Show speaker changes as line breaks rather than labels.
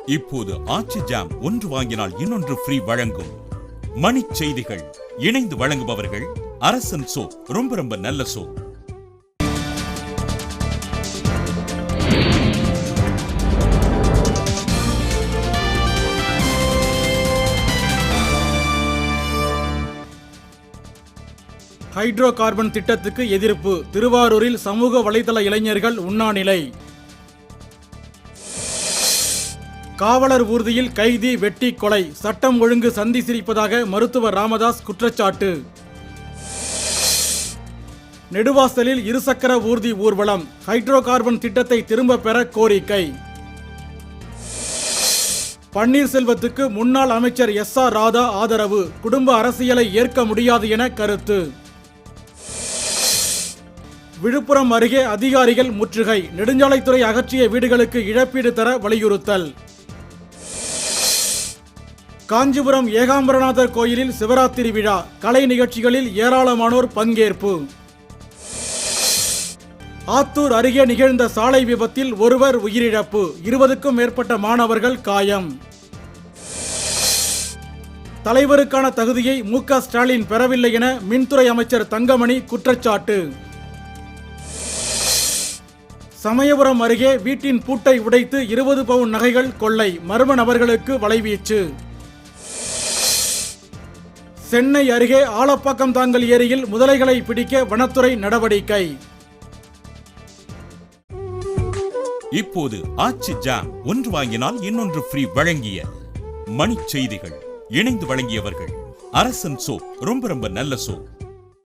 இப்போது ஆச்சி ஜாம் ஒன்று வாங்கினால் இன்னொன்று ஃப்ரீ வழங்கும். மணிச் செய்திகள் இணைந்து வழங்குபவர்கள் அரசன் சோப், ரொம்ப ரொம்ப நல்ல சோப்.
ஹைட்ரோ கார்பன் திட்டத்துக்கு எதிர்ப்பு. திருவாரூரில் சமூக வலைதள இளைஞர்கள் உண்ணாநிலை. காவலர் ஊர்தியில் கைதி வெட்டி கொலை. சட்டம் ஒழுங்கு சந்தி சிரிப்பதாக மருத்துவர் ராமதாஸ் குற்றச்சாட்டு. நெடுவாசலில் இருசக்கர ஊர்தி ஊர்வலம். ஹைட்ரோ கார்பன் திட்டத்தை திரும்ப பெற கோரிக்கை. பன்னீர்செல்வத்துக்கு முன்னாள் அமைச்சர் எஸ்.ஆர். ராதா ஆதரவு. குடும்ப அரசியலை ஏற்க முடியாது என கருத்து. விழுப்புரம் அருகே அதிகாரிகள் முற்றுகை. நெடுஞ்சாலைத்துறை அகற்றிய வீடுகளுக்கு இழப்பீடு தர வலியுறுத்தல். காஞ்சிபுரம் ஏகாம்பரநாதர் கோயிலில் சிவராத்திரி விழா. கலை நிகழ்ச்சிகளில் ஏராளமானோர் பங்கேற்பு. ஆத்தூர் அருகே நிகழ்ந்த சாலை விபத்தில் ஒருவர் உயிரிழப்பு. 20க்கும் மேற்பட்ட மாணவர்கள் காயம். தலைவருக்கான தகுதியை மு.க. ஸ்டாலின் பெறவில்லை என மின்துறை அமைச்சர் தங்கமணி குற்றச்சாட்டு. சமயபுரம் அருகே வீட்டின் பூட்டை உடைத்து 20 பவுன் நகைகள் கொள்ளை. மர்ம நபர்களுக்கு வலைவீச்சு. சென்னை அருகே ஆலப்பாக்கம் தாங்கல் ஏரியில் முதலைகளை பிடிக்க வனத்துறை நடவடிக்கை.
இப்போது ஆச்சி ஜாம் ஒன்று வாங்கினால் இன்னொன்று ஃப்ரீ வழங்கிய மணிச் செய்திகள் இணைந்து வழங்கியவர்கள் அரசன் சோப், ரொம்ப ரொம்ப நல்ல சோப்.